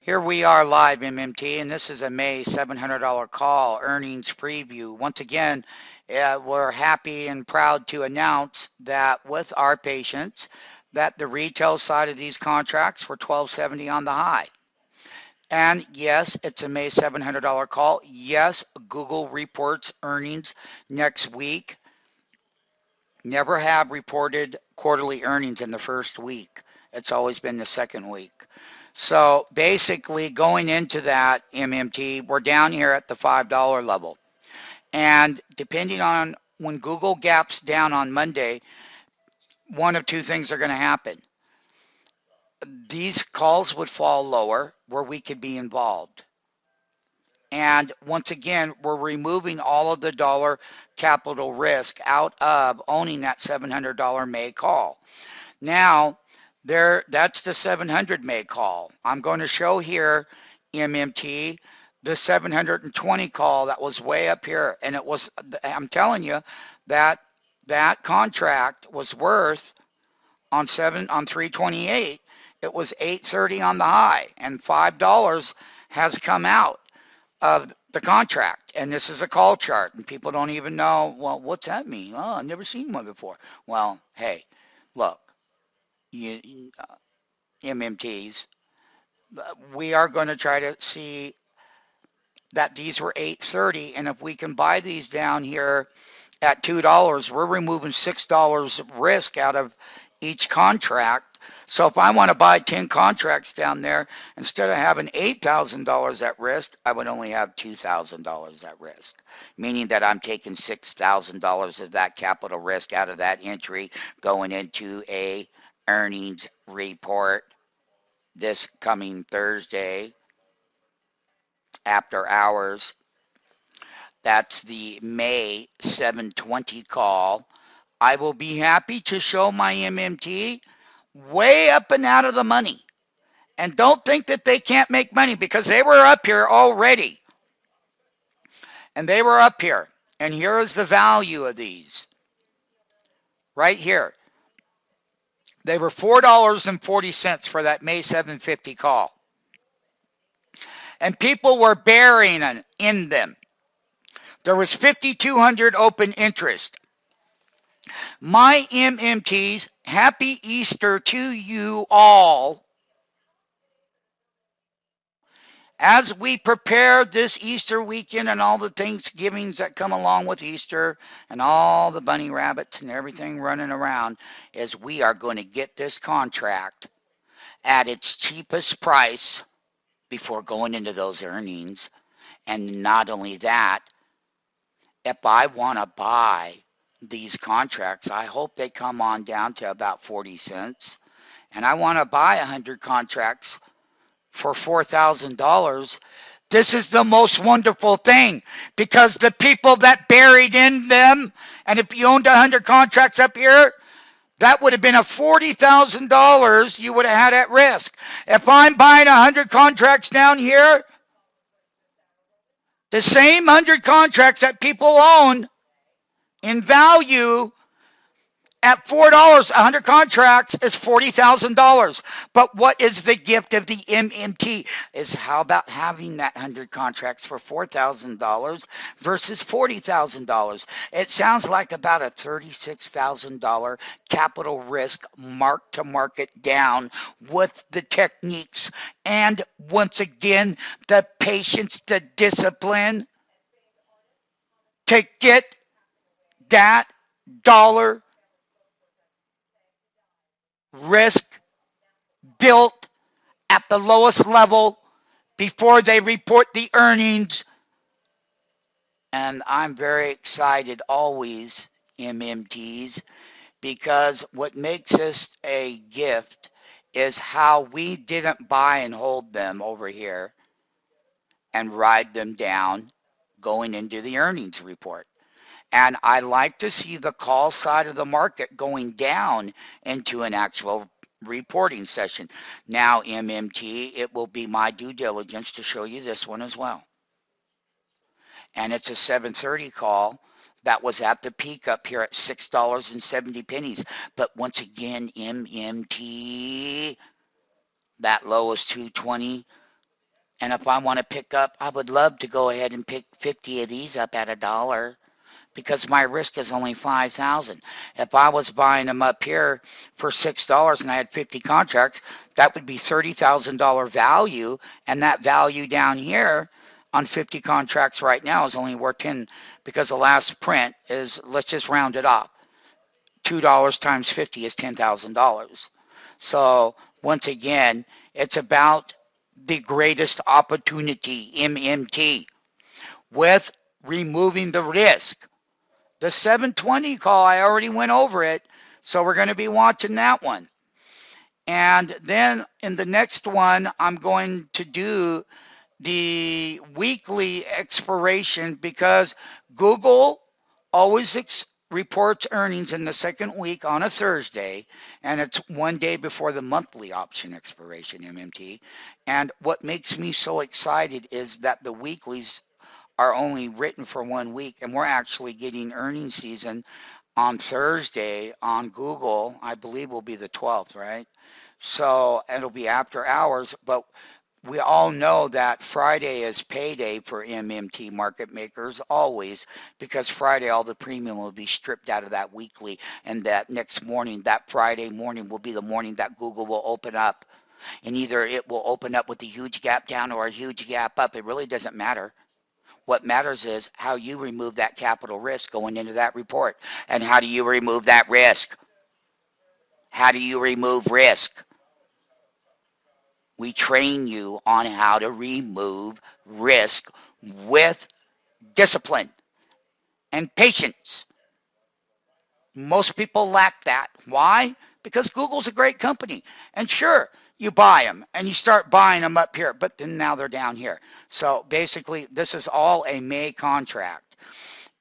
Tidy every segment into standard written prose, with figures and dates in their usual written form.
Here we are live, MMT, and this is a May $700 call earnings preview. Once again, we're happy and proud to announce that with our patients, that the retail side of these contracts were $12.70 on the high. And yes, it's a May $700 call. Yes, Google reports earnings next week. Never have reported quarterly earnings in the first week. It's always been the second week. So basically, going into that MMT, we're down here at the $5 level. And depending on when Google gaps down on Monday, one of two things are going to happen. These calls would fall lower where we could be involved. And once again, we're removing all of the dollar capital risk out of owning that $700 May call. Now, that's the 700 May call. I'm going to show here, MMT, the 720 call that was way up here. And it was, I'm telling you, that contract was worth on 328, it was 830 on the high, and $5 has come out of the contract. And this is a call chart, and people don't even know, well, what's that mean? Oh, I've never seen one before. Well, hey, look, MMTs, we are going to try to see that these were 830, and if we can buy these down here at $2, we're removing $6 risk out of each contract. So if I want to buy 10 contracts down there, instead of having $8,000 at risk, I would only have $2,000 at risk, meaning that I'm taking $6,000 of that capital risk out of that entry going into a earnings report this coming Thursday after hours. That's the May 720 call. I will be happy to show my MMT way up and out of the money. And don't think that they can't make money, because they were up here already. And they were up here. And here is the value of these. Right here. They were $4.40 for that May 750 call. And people were burying in them. There was 5,200 open interest. My MMTs, happy Easter to you all. As we prepare this Easter weekend and all the Thanksgivings that come along with Easter and all the bunny rabbits and everything running around, is we are going to get this contract at its cheapest price before going into those earnings. And not only that, if I want to buy these contracts, I hope they come on down to about 40 cents. And I want to buy 100 contracts for $4,000. This is the most wonderful thing, because the people that buried in them, and if you owned 100 contracts up here, that would have been a $40,000 you would have had at risk. If I'm buying 100 contracts down here, the same 100 contracts that people own in value at $4, 100 contracts is $40,000. But what is the gift of the MMT? Is how about having that 100 contracts for $4,000 versus $40,000? It sounds like about a $36,000 capital risk mark to market down with the techniques. And once again, the patience, the discipline to get that dollar risk built at the lowest level before they report the earnings. And I'm very excited always, MMTs, because what makes us a gift is how we didn't buy and hold them over here and ride them down going into the earnings report. And I like to see the call side of the market going down into an actual reporting session. Now, MMT, it will be my due diligence to show you this one as well. And it's a 730 call that was at the peak up here at $6.70. But once again, MMT, that low is 220. And if I want to pick up, I would love to go ahead and pick 50 of these up at $1 because my risk is only 5,000. If I was buying them up here for $6 and I had 50 contracts, that would be $30,000 value, and that value down here on 50 contracts right now is only worth 10 because the last print is, let's just round it off. $2 times 50 is $10,000. So once again, it's about the greatest opportunity, MMT, with removing the risk. The 720 call, I already went over it, so we're going to be watching that one. And then in the next one, I'm going to do the weekly expiration because Google always reports earnings in the second week on a Thursday, and it's one day before the monthly option expiration, MMT. And what makes me so excited is that the weeklies are only written for 1 week, and we're actually getting earnings season on Thursday on Google. I believe will be the 12th, right? So it'll be after hours, but we all know that Friday is payday for MMT market makers always, because Friday all the premium will be stripped out of that weekly, and that next morning, that Friday morning will be the morning that Google will open up, and either it will open up with a huge gap down or a huge gap up. It really doesn't matter. What matters is how you remove that capital risk going into that report. And how do you remove that risk? How do you remove risk? We train you on how to remove risk with discipline and patience. Most people lack that. Why? Because Google's a great company. And sure, you buy them and you start buying them up here, but then now they're down here. So basically, this is all a May contract.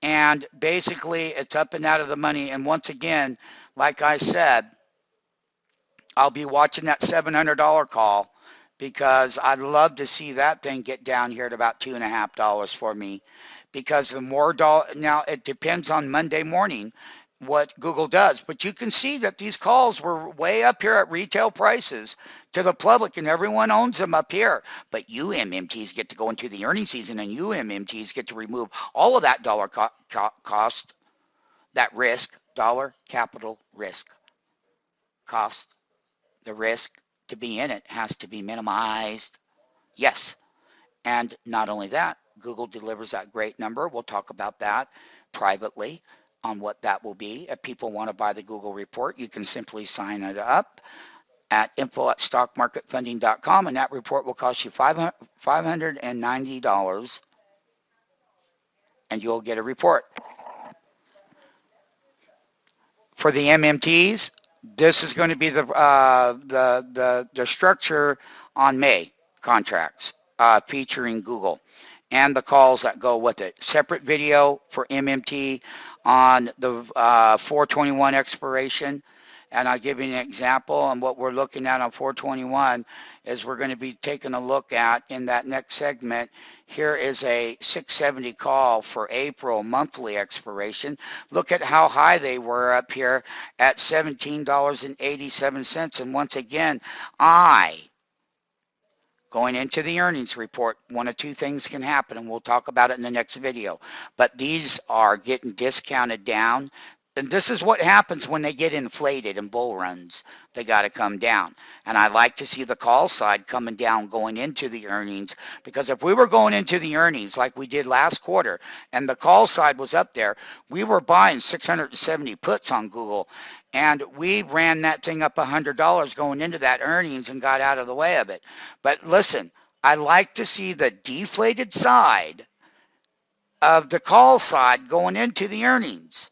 And basically, it's up and out of the money. And once again, like I said, I'll be watching that $700 call because I'd love to see that thing get down here at about $2.50 for me. Because the more now it depends on Monday morning what Google does, but you can see that these calls were way up here at retail prices to the public, and everyone owns them up here. But you MMTs get to go into the earnings season, and you MMTs get to remove all of that dollar cost, that risk, dollar capital risk cost. The risk to be in it has to be minimized. Yes. And not only that, Google delivers that great number. We'll talk about that privately on what that will be. If people want to buy the Google report, you can simply sign it up at info@stockmarketfunding.com, and that report will cost you $590, and you'll get a report. For the MMTs, this is going to be the structure on May contracts featuring Google and the calls that go with it. Separate video for MMT on the 421 expiration. And I'll give you an example. And what we're looking at on 421 is we're going to be taking a look at in that next segment. Here is a 670 call for April monthly expiration. Look at how high they were up here at $17.87. And once again, going into the earnings report, one of two things can happen, and we'll talk about it in the next video. But these are getting discounted down. And this is what happens when they get inflated in bull runs. They got to come down. And I like to see the call side coming down going into the earnings, because if we were going into the earnings like we did last quarter and the call side was up there, we were buying 670 puts on Google. And we ran that thing up $100 going into that earnings and got out of the way of it. But listen, I like to see the deflated side of the call side going into the earnings.